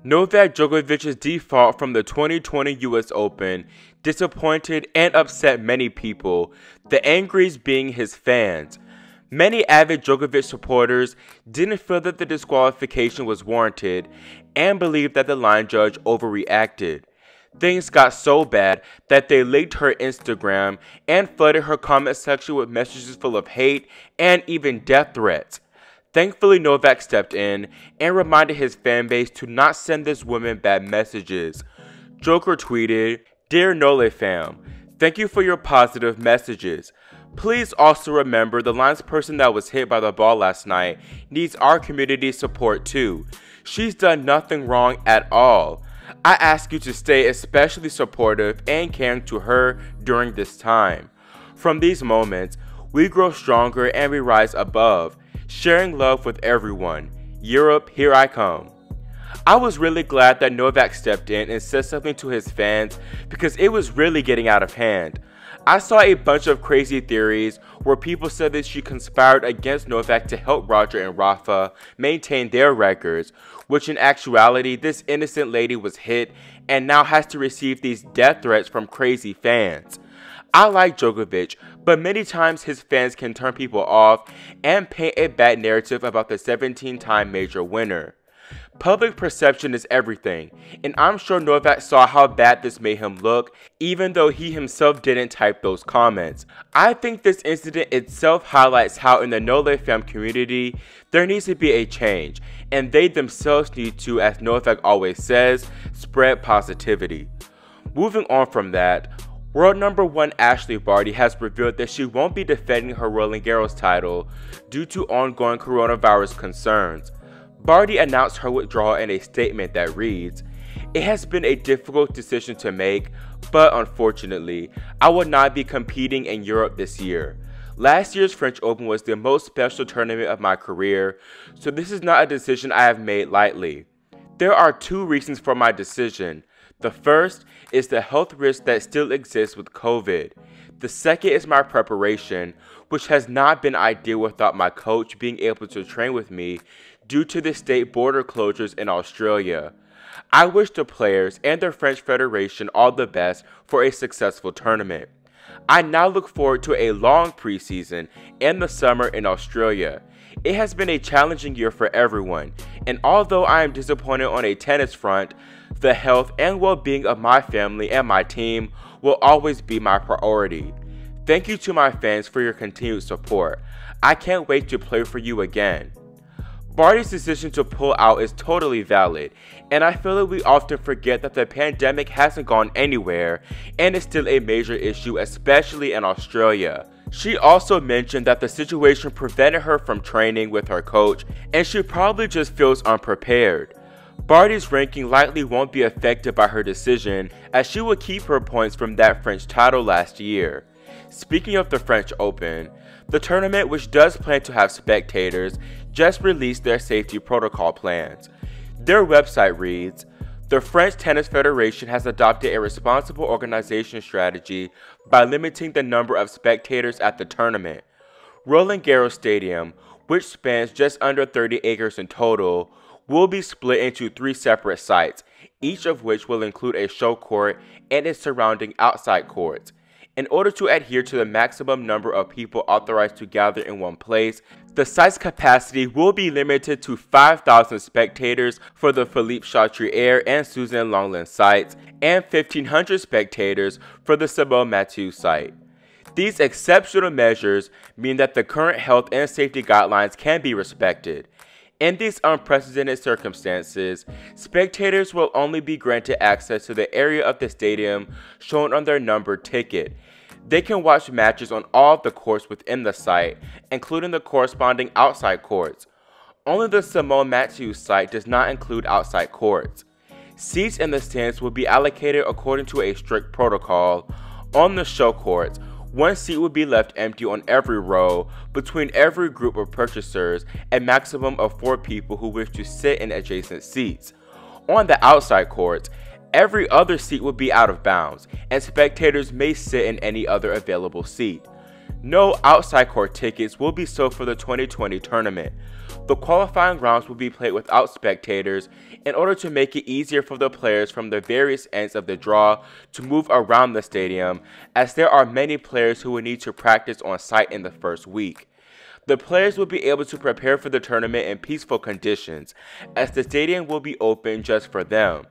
Novak Djokovic's default from the 2020 US Open disappointed and upset many people, the angriest being his fans. Many avid Djokovic supporters didn't feel that the disqualification was warranted and believed that the line judge overreacted. Things got so bad that they leaked her Instagram and flooded her comment section with messages full of hate and even death threats. Thankfully, Novak stepped in and reminded his fanbase to not send this woman bad messages. Joker tweeted, "Dear Nole fam, thank you for your positive messages. Please also remember the linesperson that was hit by the ball last night needs our community support too. She's done nothing wrong at all. I ask you to stay especially supportive and caring to her during this time. From these moments, we grow stronger and we rise above, sharing love with everyone. Europe, here I come." I was really glad that Novak stepped in and said something to his fans because it was really getting out of hand. I saw a bunch of crazy theories where people said that she conspired against Novak to help Roger and Rafa maintain their records, which in actuality this innocent lady was hit and now has to receive these death threats from crazy fans. I like Djokovic, but many times his fans can turn people off and paint a bad narrative about the 17-time major winner. Public perception is everything, and I'm sure Novak saw how bad this made him look, even though he himself didn't type those comments. I think this incident itself highlights how in the Nole fam community, there needs to be a change, and they themselves need to, as Novak always says, spread positivity. Moving on from that, world number 1 Ashley Barty has revealed that she won't be defending her Roland Garros title due to ongoing coronavirus concerns. Barty announced her withdrawal in a statement that reads, "It has been a difficult decision to make, but unfortunately, I will not be competing in Europe this year. Last year's French Open was the most special tournament of my career, so this is not a decision I have made lightly. There are 2 reasons for my decision. The first is the health risk that still exists with COVID. The second is my preparation, which has not been ideal without my coach being able to train with me due to the state border closures in Australia. I wish the players and the French Federation all the best for a successful tournament. I now look forward to a long preseason and the summer in Australia. It has been a challenging year for everyone, and although I am disappointed on a tennis front, the health and well-being of my family and my team will always be my priority. Thank you to my fans for your continued support. I can't wait to play for you again." Barty's decision to pull out is totally valid, and I feel that we often forget that the pandemic hasn't gone anywhere and is still a major issue, especially in Australia. She also mentioned that the situation prevented her from training with her coach, and she probably just feels unprepared. Barty's ranking likely won't be affected by her decision, as she will keep her points from that French title last year. Speaking of the French Open, the tournament, which does plan to have spectators, just released their safety protocol plans. Their website reads, "The French Tennis Federation has adopted a responsible organization strategy by limiting the number of spectators at the tournament. Roland Garros Stadium, which spans just under 30 acres in total, will be split into 3 separate sites, each of which will include a show court and its surrounding outside courts. In order to adhere to the maximum number of people authorized to gather in one place, the site's capacity will be limited to 5,000 spectators for the Philippe Chatrier and Suzanne Lenglen sites, and 1,500 spectators for the Simone Mathieu site. These exceptional measures mean that the current health and safety guidelines can be respected. In these unprecedented circumstances, spectators will only be granted access to the area of the stadium shown on their numbered ticket. They can watch matches on all of the courts within the site, including the corresponding outside courts. Only the Simone Mathieu site does not include outside courts. Seats in the stands will be allocated according to a strict protocol. On the show courts, 1 seat will be left empty on every row between every group of purchasers, a maximum of 4 people who wish to sit in adjacent seats. On the outside courts, every other seat will be out of bounds, and spectators may sit in any other available seat. No outside court tickets will be sold for the 2020 tournament. The qualifying rounds will be played without spectators in order to make it easier for the players from the various ends of the draw to move around the stadium, as there are many players who will need to practice on site in the first week. The players will be able to prepare for the tournament in peaceful conditions, as the stadium will be open just for them.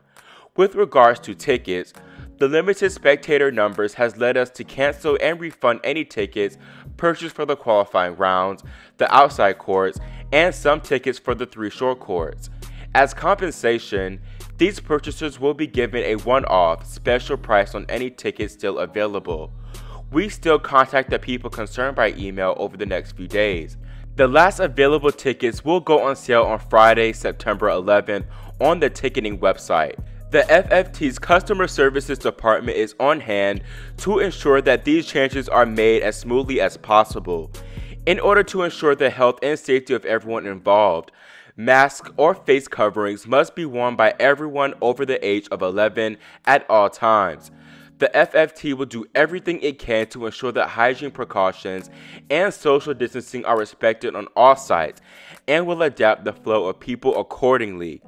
With regards to tickets, the limited spectator numbers has led us to cancel and refund any tickets purchased for the qualifying rounds, the outside courts, and some tickets for the 3 short courts. As compensation, these purchasers will be given a one-off special price on any tickets still available. We still contact the people concerned by email over the next few days. The last available tickets will go on sale on Friday, September 11th on the ticketing website. The FFT's customer services department is on hand to ensure that these changes are made as smoothly as possible. In order to ensure the health and safety of everyone involved, masks or face coverings must be worn by everyone over the age of 11 at all times. The FFT will do everything it can to ensure that hygiene precautions and social distancing are respected on all sites and will adapt the flow of people accordingly.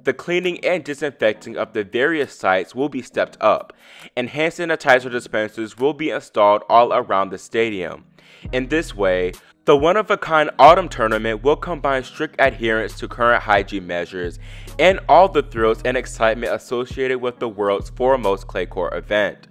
The cleaning and disinfecting of the various sites will be stepped up, and hand sanitizer dispensers will be installed all around the stadium. In this way, the one-of-a-kind autumn tournament will combine strict adherence to current hygiene measures and all the thrills and excitement associated with the world's foremost clay court event.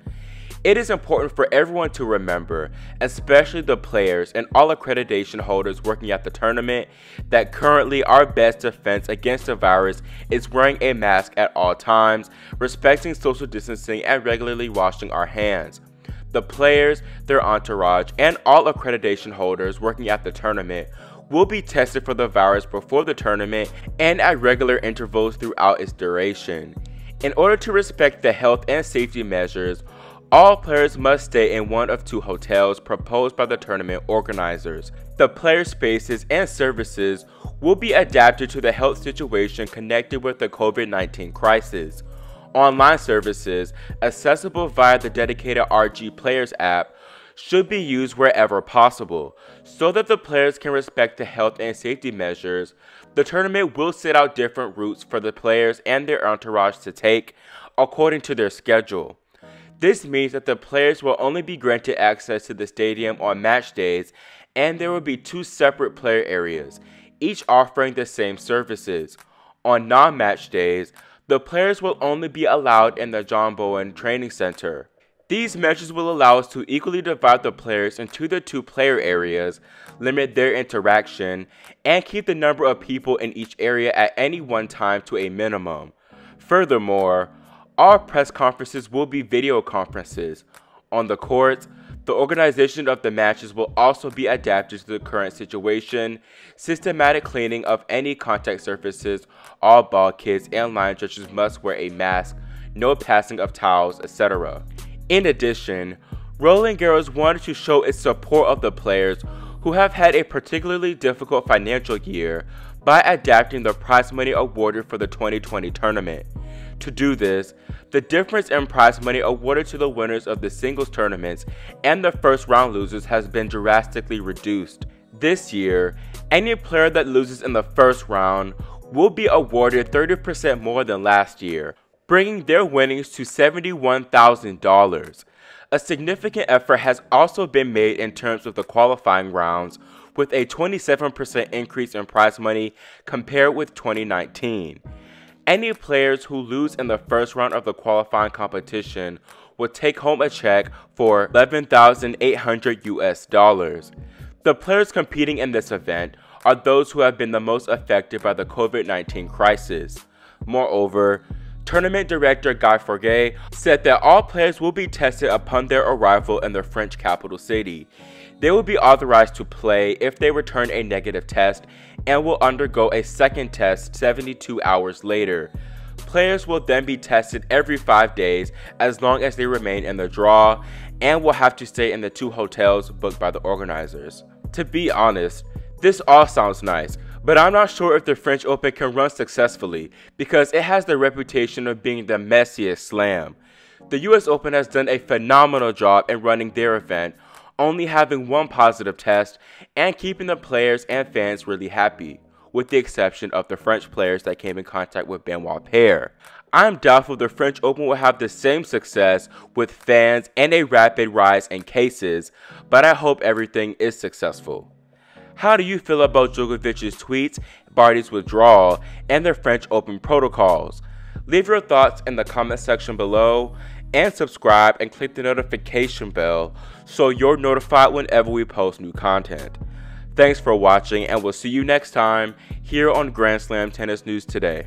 It is important for everyone to remember, especially the players and all accreditation holders working at the tournament, that currently our best defense against the virus is wearing a mask at all times, respecting social distancing, and regularly washing our hands. The players, their entourage, and all accreditation holders working at the tournament will be tested for the virus before the tournament and at regular intervals throughout its duration. In order to respect the health and safety measures, all players must stay in one of 2 hotels proposed by the tournament organizers. The player spaces and services will be adapted to the health situation connected with the COVID-19 crisis. Online services, accessible via the dedicated RG Players app, should be used wherever possible, so that the players can respect the health and safety measures. The tournament will set out different routes for the players and their entourage to take, according to their schedule. This means that the players will only be granted access to the stadium on match days, and there will be 2 separate player areas, each offering the same services. On non-match days, the players will only be allowed in the John Bowen Training Center. These measures will allow us to equally divide the players into the 2 player areas, limit their interaction, and keep the number of people in each area at any one time to a minimum. Furthermore, all press conferences will be video conferences. On the courts, the organization of the matches will also be adapted to the current situation. Systematic cleaning of any contact surfaces, all ball kids and line judges must wear a mask, no passing of towels, etc. In addition, Roland Garros wanted to show its support of the players who have had a particularly difficult financial year by adapting the prize money awarded for the 2020 tournament. To do this, the difference in prize money awarded to the winners of the singles tournaments and the first round losers has been drastically reduced. This year, any player that loses in the first round will be awarded 30% more than last year, bringing their winnings to $71,000. A significant effort has also been made in terms of the qualifying rounds, with a 27% increase in prize money compared with 2019. Any players who lose in the first round of the qualifying competition will take home a check for $11,800 US. The players competing in this event are those who have been the most affected by the COVID-19 crisis. Moreover, tournament director Guy Forget said that all players will be tested upon their arrival in the French capital city. They will be authorized to play if they return a negative test and will undergo a second test 72 hours later. Players will then be tested every 5 days as long as they remain in the draw and will have to stay in the 2 hotels booked by the organizers. To be honest, this all sounds nice, but I'm not sure if the French Open can run successfully because it has the reputation of being the messiest slam. The US Open has done a phenomenal job in running their event, only having 1 positive test and keeping the players and fans really happy. with the exception of the French players that came in contact with Benoit Paire. I'm doubtful the French Open will have the same success with fans and a rapid rise in cases, but I hope everything is successful. How do you feel about Djokovic's tweets, Barty's withdrawal, and the French Open protocols? Leave your thoughts in the comment section below, and subscribe and click the notification bell so you're notified whenever we post new content. Thanks for watching, and we'll see you next time here on Grand Slam Tennis News Today.